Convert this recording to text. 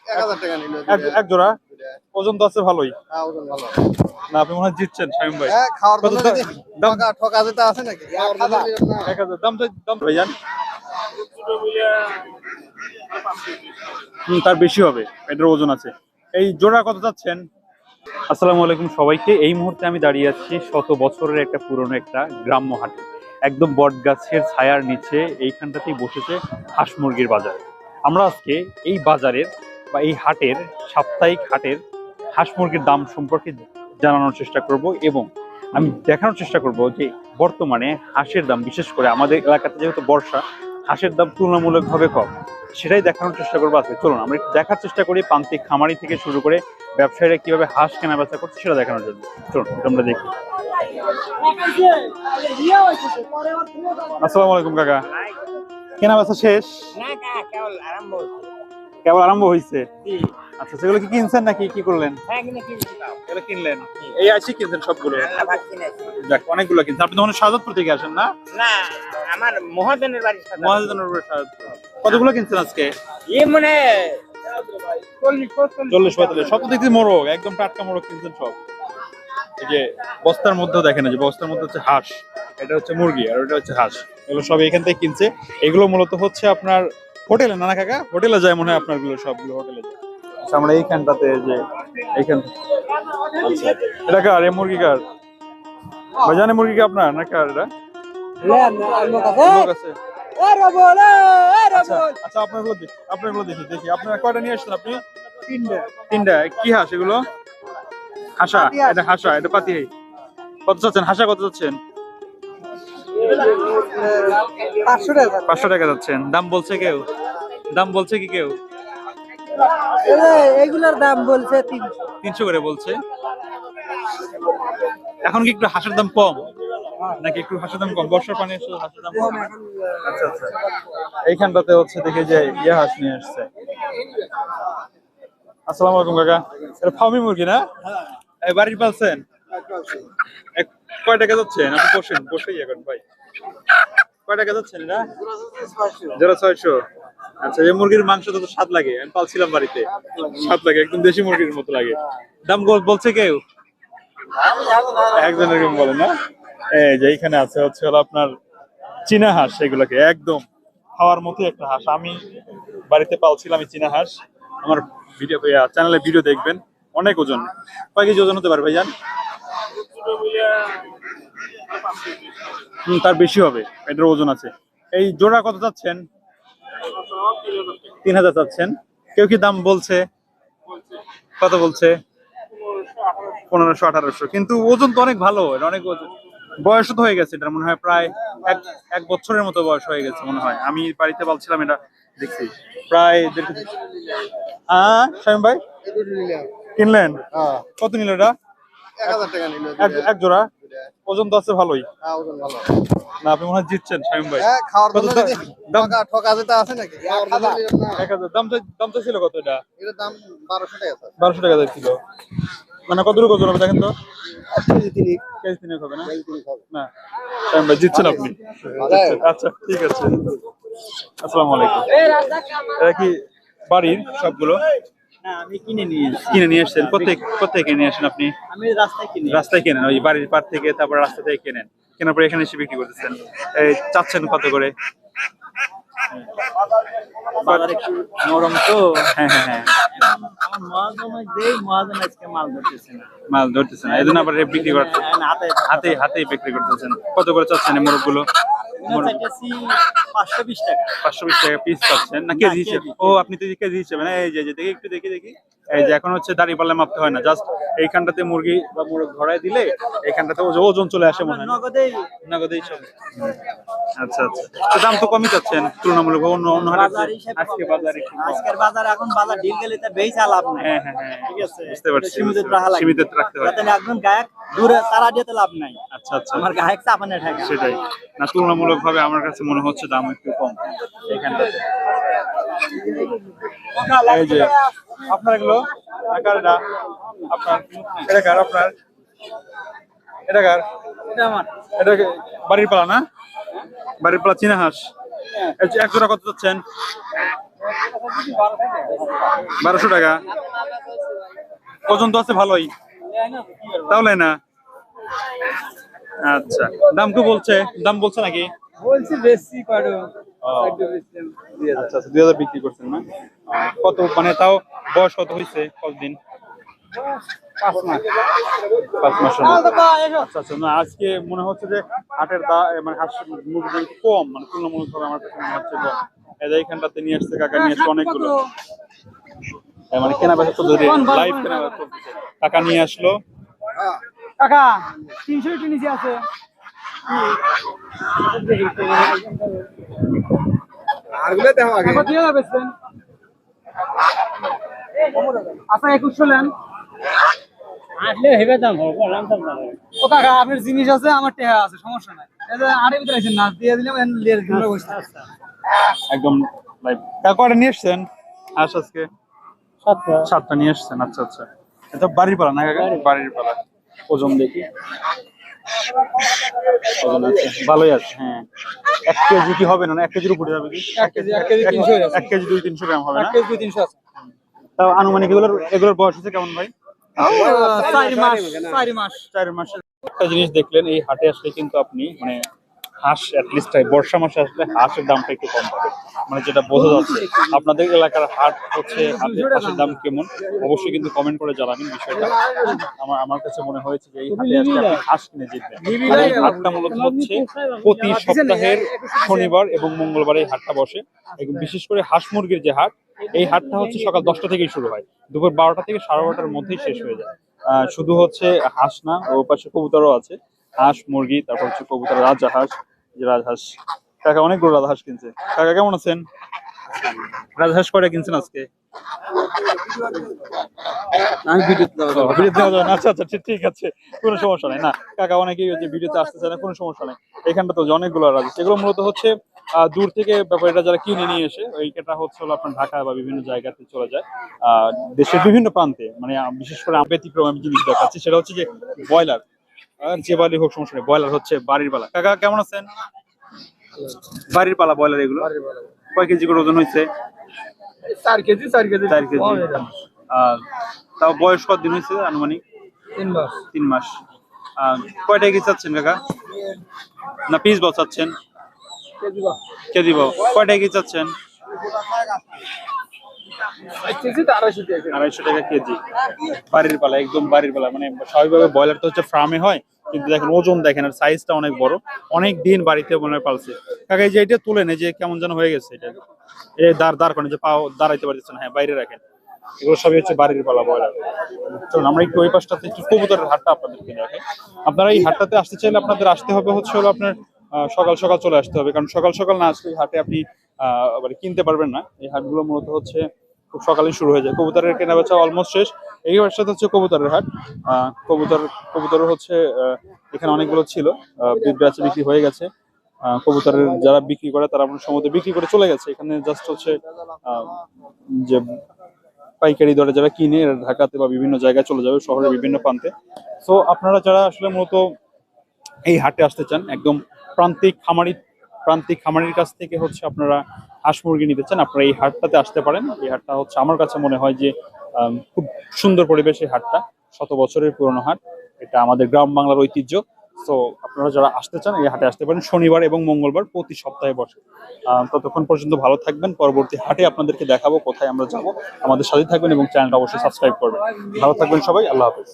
1000 টাকা নিল এক জোড়া। ওজন তো আছে ভালোই। হ্যাঁ ওজন ভালো। না আপনি মনে হয় জিতছেন শামীম ভাই। হ্যাঁ খাওয়ার কত জন্য ঠকা ঠকা যেটা আছে নাকি খাওয়ার জন্য নিলাম না। 1000 দাম ভাইজান। তার বেশি হবে, এটার ওজন আছে। এই জোড়া কত যাচ্ছেন? আসসালামু আলাইকুম সবাইকে। এই মুহূর্তে আমি দাঁড়িয়ে আছি শত বছরের একটা পুরনো একটা গ্রাম্য হাটে। একদম বট গাছের ছায়ার নিচে এইখানটাতেই বসেছে হাঁস মুরগির বাজার। আমরা আজকে এই বাজারের বা এই হাটের সাপ্তাহিক হাটের হাঁস মুরগির দাম সম্পর্কে জানানোর চেষ্টা করব এবং আমি দেখানোর চেষ্টা করব যে বর্তমানে হাঁসের দাম, বিশেষ করে আমাদের এলাকাতে যেহেতু বর্ষা, হাঁসের দাম তুলনামূলকভাবে কম। সেটাই দেখানোর চেষ্টা করবো আজকে। চলুন আমরা একটু দেখার চেষ্টা করি প্রান্তিক খামারি থেকে শুরু করে ব্যবসায়ীরা কিভাবে হাঁস কেনা বেচা করছে সেটা দেখানোর জন্য। চলুন আমরা দেখি। আসসালামু আলাইকুম কাকা, কেনা বেচা শেষ? কেবল আরম্ভ হয়েছে। আচ্ছা সেগুলো কি কিনছেন নাকি কি করলেন? এগুলো কিনলেন? এই আইসি কিনছেন সবগুলো? যাক অনেকগুলো কিনছেন। আপনি তখন শাহজাদপুর থেকে আসেন না? না আমার মহাজনের বাড়ি। মহাজনের শাহজাদপুর। কতগুলো কিনছেন আজকে? মানে 40-45। সব তো দেখছি মোরগ, একদম টাটকা মোরগ কিনছেন সব। এই যে বস্তার মধ্যেও দেখেন, যে বস্তার মধ্যে হচ্ছে হাঁস, এটা হচ্ছে মুরগি আর ওটা হচ্ছে হাঁস। এগুলো সব এখান থেকে কিনছে। এগুলো মূলত হচ্ছে আপনার হোটেলে, না কাকা? হোটেলে যায় মনে হয় আপনার গুলো, সবগুলো হোটেলে যায়। আচ্ছা আমরা এইখানটাতে যে এইখান, আচ্ছা এটা কার? এই মুরগি কার ভাইজান? মুরগি কি আপনার না কার এটা? লোক আছে। আচ্ছা আপনারগুলো দেখি আপনারা কয়টা নিয়ে আসছেন আপনি? তিনটা। কি হাঁস এগুলো? হাসা? এটা হাসা, এটা পাতি। কত চাচ্ছেন হাসা? কত চাচ্ছেন? 500 টাকা যাচ্ছেন। দাম বলছে কেউ? দাম বলছে কি কেউ? এগুলার দাম বলছে 300 করে বলছে। এখন কি একটু হাঁসের দাম কম নাকি একটু হাঁসের দাম কম? বর্ষার পানি এসে হাঁসের দাম কম। আচ্ছা আচ্ছা। এইখানটাতে হচ্ছে দেখে যে ইয়ে হাঁস নিয়ে আসছে। আসসালামু আলাইকুম কাকা, এটা ফার্মি মুরগি না? এই বাড়ির পালছেন? কয় টাকা যাচ্ছেন? আপনি বসে ইয়ে করেন ভাই। কয় টাকা যাচ্ছেন এটা? জোড়া 600। আচ্ছা এই মুরগির মাংস তো স্বাদ লাগে, আমি পালছিলাম বাড়িতে, স্বাদ লাগে, একদম দেশি মুরগির মতো লাগে। দাম বলছে কেউ? একজন এরকম বলে না? এই যে এইখানে আছে হচ্ছে হলো আপনার চীনা হাঁস, সেগুলোকে একদম খাওয়ার মতো একটা হাঁস। আমি বাড়িতে পালছিলাম এই চীনা হাঁস। আমার ভিডিও চ্যানেলে ভিডিও দেখবেন। অনেক ওজন। কয় কেজি ওজন হতে পারে ভাইজান? তার বেশি হবে, এটার ওজন আছে। এই জোড়া কত চাচ্ছেন? 3000 চাচ্ছেন। কেউ কি দাম বলছে? কত বলছে? 1500-1800। কিন্তু ওজন তো অনেক ভালো, এটা অনেক ওজন। বয়স তো হয়ে গেছে, এটা মনে হয় প্রায় এক বছরের মতো বয়স হয়ে গেছে মনে হয়। আমি বাড়িতে পালছিলাম এটা, দেখছি প্রায় শামীম ভাই কিনলেন? কত নিল এটা? 1000 টাকা নিল এক জোড়া। ওজন তো আছে ভালোই। হ্যাঁ ওজন ভালো। না আপনি মনে হয় জিতছেন শামীম ভাই। হ্যাঁ খাওয়ার জন্য দাম ঠকা ঠকা যেটা আছে নাকি খাওয়ার জন্য নিলাম না। 1000। দাম তো ছিল কত এটা? এর দাম 1200 টাকা স্যার। 1200 টাকা ছিল। মানে কতটুকু ওজন হবে দেখেন তো? কেজি 3 হবে না? না শামীম ভাই জিতছেন আপনি। আচ্ছা ঠিক আছে। আসসালামু আলাইকুম। এটা কি বাড়ির সবগুলো? না আমি কিনে নিয়ে আসছেন? কোথেকে নিয়ে আসেন আপনি? আমি রাস্তায় কেনেন? ওই বাড়ির পার থেকে, তারপর রাস্তা থেকে কেনেন, কেনার পরে এখানে এসে বিক্রি করতেছেন। এই চাচ্ছেন কত করে? বাজার একটু নরম তো। হ্যাঁ হ্যাঁ হ্যাঁ। আমার মহাজন আজকে মাল ধরতেছেন, এই জন্য আবার বিক্রি করতে হাতে বিক্রি করতেছেন। কত করে চাচ্ছেন এই মোরগগুলো? 520 টাকা। 520 টাকা পিস চাচ্ছেন না কেজি হিসেবে? ও আপনি তো কেজি হিসেবে না? এই যে দেখি একটু দেখি। এই যে এখন হচ্ছে দাঁড়িয়ে পাল্লা মাপতে হয় না, জাস্ট এইখানটাতে মুরগি বা মোরগ ধরাই দিলে এইখানটাতে ওজন চলে আসে মনে হয়। নগদেই সব। আচ্ছা আচ্ছা। তো দাম তো কমই চাচ্ছেন তুলনামূলক অন্য হাটে। আজকের বাজার এখন বাজার ঢিল গেলে তা বেচা লাভ নাই। হ্যাঁ ঠিক আছে, বুঝতে পারছি। সীমিত রাখতে হয়। যাতে একজন গায়ক দূরে তারা দিতে লাভ নাই। আচ্ছা আচ্ছা। আমার গায়ক চাপানে ঠেকা। সেটাই না, তুলনামূলক ভাবে আমার কাছে মনে হচ্ছে দাম একটু কম এইখানটাতে। এই যে আপনার এগুলো কার? এটা আপনার? এটা কার আপনার? এটা কার? এটা আমার। এটা বাড়ির পালা না? বাড়ির পালা চীনা হাঁস। এক জোড়া কত চাচ্ছেন? 1200 টাকা। ওজন তো আছে ভালোই, তাহলে না। আচ্ছা, দাম কি বলছে? দাম বলছে নাকি? বলছি বেশি পারো ও, আচ্ছা আচ্ছা, 2000 বিক্রি করছেন না? কত মানে তাও বয়স কত হয়েছে, কতদিন? 5 মাস। 5 মাসের মতো। আচ্ছা আচ্ছা, না আজকে মনে হচ্ছে যে হাটের মানে হাঁস মুরগির দাম একটু কম, মানে তুলনামূলকভাবে আমার কাছে মনে হচ্ছে কম। এইখানটাতে নিয়ে আসছে কাকা, নিয়ে আসছে অনেকগুলো, মানে কেনা বেচা চলছে, লাইভ কেনা বেচা চলতেছে। কাকা নিয়ে আসলো। কাকা 300 টি নিচে আছে। আরগুলো দেখো আগে। কত দিয়ে বেচবেন? আচ্ছা 2100 নেন। আসলে হেবে দাম হবে, বললাম তো না। ও কাকা আপনার জিনিস আছে, আমার টাকা আছে, সমস্যা নাই। এই যে আড়ে ভিতরে আছেন না, দিয়ে দিলাম এন্ড লেয়ার কিনবে বসে। একদম লাইভ। কাকা কয়টা নিয়ে আসছেন হাঁস আজকে? 7টা নিয়ে আসছেন। আচ্ছা আচ্ছা, এটা বাড়ির পালা না কাকা? বাড়ির পালা। ওজন দেখি, ওজন আছে, ভালোই আছে। হ্যাঁ, 1 কেজি কি হবে না? 1 কেজির উপরে যাবে কি? 1 কেজি 300 আছে। 1 কেজি 200-300 গ্রাম হবে 1 না? কেজি 300 আছে। তাও আনুমানিক এগুলোর বয়স হচ্ছে কেমন ভাই? 4 মাস, 4 মাস। 4 মাসের। একটা জিনিস দেখলেন, এই হাটে আসলে কিন্তু আপনি মানে হাঁস অ্যাটলিস্ট বর্ষা মাসে আসলে হাঁসের দামটা একটু কম পাবে, মানে যেটা বোঝা যাচ্ছে। আপনাদের এলাকার হাট হচ্ছে, হাঁসের দাম কেমন অবশ্যই কিন্তু কমেন্ট করে জানাবেন বিষয়টা। আমার কাছে মনে হয়েছে যে এই হাটে আসলে আপনি হাঁস কিনে জিতবেন। আর এই হাটটা মূলত হচ্ছে প্রতি সপ্তাহের শনিবার এবং মঙ্গলবার এই হাটটা বসে। এবং বিশেষ করে হাঁস মুরগির যে হাট, এই হাটটা হচ্ছে সকাল 10টা থেকেই শুরু হয়, দুপুর 12টা থেকে 12:30টার মধ্যেই শেষ হয়ে যায়। শুধু হচ্ছে হাঁস না, ও পাশে কবুতরও আছে, হাঁস মুরগি, তারপর হচ্ছে কবুতর, রাজহাঁস, যে রাজহাঁস। কাকা অনেকগুলো রাজহাঁস কিনছে। কাকা কেমন আছেন? রাজহাঁস কয়টা কিনছেন আজকে? আমি ভিডিওতে ও, ভিডিওতে দেওয়া যাবে না? আচ্ছা আচ্ছা, ঠিক আছে, কোনো সমস্যা নাই। না কাকা অনেকেই ওই যে ভিডিওতে আসতে চায় না, কোনো সমস্যা নাই। এখানটা তো অনেকগুলো রাজহাঁস, এগুলো মূলত হচ্ছে দূর থেকে ব্যাপারীরা যারা কিনে নিয়ে এসে, ওইটা হচ্ছে হলো আপনার ঢাকা বা বিভিন্ন জায়গাতে চলে যায়, দেশের বিভিন্ন প্রান্তে। মানে বিশেষ করে ব্যতিক্রম আমি জিনিস দেখাচ্ছি, সেটা হচ্ছে যে ব্রয়লার। আর যে বাড়ি হোক সমস্যা নেই, ব্রয়লার হচ্ছে বাড়ির পালা। কাকা কেমন আছেন? বাড়ির পালা ব্রয়লার, এগুলো কয় কেজি করে ওজন হয়েছে? 4 কেজি 4 কেজি। 4 কেজি। তাও বয়স কতদিন হয়েছে আনুমানিক? 3 মাস। 3 মাস। কয়টা কেজি চাচ্ছেন কাকা? না পিস বল চাচ্ছেন? কেজি বা কেজি বল কয়টা কেজি চাচ্ছেন? 1 কেজি 250 টাকা। 250 টাকা কেজি। বাড়ির পালা, একদম বাড়ির পালা। মানে স্বাভাবিকভাবে ব্রয়লার তো হচ্ছে ফার্মে হয়, কিন্তু দেখেন ওজন দেখেন, আর সাইজটা অনেক বড়। অনেক দিন বাড়িতে মনে হয় পালছে। কাকা এই যে এটা তুলেন, এই যে কেমন যেন হয়ে গেছে এটা, এই দাঁড় করেন, যে পাও দাঁড়াইতে পারতেছে না। হ্যাঁ, বাইরে রাখেন। এগুলো সবই হচ্ছে বাড়ির পালা ব্রয়লার। চলুন আমরা একটু ওই পাশটাতে একটু কবুতরের হাটটা আপনাদেরকে দেখাই। আপনারা এই হাটটাতে আসতে চাইলে আপনাদের আসতে হবে হচ্ছে হলো আপনার সকাল সকাল চলে আসতে হবে, কারণ সকাল সকাল না আসলে এই হাটে আপনি মানে কিনতে পারবেন না। এই হাটগুলো মূলত হচ্ছে খুব সকালে শুরু হয়ে যায়। কবুতরের কেনা বেচা অলমোস্ট শেষ। এই হাটটা হচ্ছে কবুতরের হাট। কবুতর হচ্ছে এখানে অনেকগুলো ছিল, বেচা বিক্রি হয়ে গেছে। কবুতরের যারা বিক্রি করে তারা আপনার সমুদ্রে বিক্রি করে চলে গেছে। এখানে জাস্ট হচ্ছে যে পাইকারি দরে যারা কিনে, এরা ঢাকাতে বা বিভিন্ন জায়গায় চলে যাবে, শহরের বিভিন্ন প্রান্তে। সো আপনারা যারা আসলে মূলত এই হাটে আসতে চান, একদম প্রান্তিক খামারির কাছ থেকে হচ্ছে আপনারা হাঁস মুরগি নিতে চান, আপনারা এই হাটটাতে আসতে পারেন। এই হাটটা হচ্ছে আমার কাছে মনে হয় যে খুব সুন্দর পরিবেশ। এই হাটটা 100 বছরের পুরনো হাট, এটা আমাদের গ্রাম বাংলার ঐতিহ্য। তো আপনারা যারা আসতে চান এই হাটে আসতে পারেন, শনিবার এবং মঙ্গলবার প্রতি সপ্তাহে বসে। ততক্ষণ পর্যন্ত ভালো থাকবেন। পরবর্তী হাটে আপনাদেরকে দেখাবো কোথায় আমরা যাব। আমাদের সাথে থাকবেন এবং চ্যানেলটা অবশ্যই সাবস্ক্রাইব করবেন। ভালো থাকবেন সবাই, আল্লাহ হাফেজ।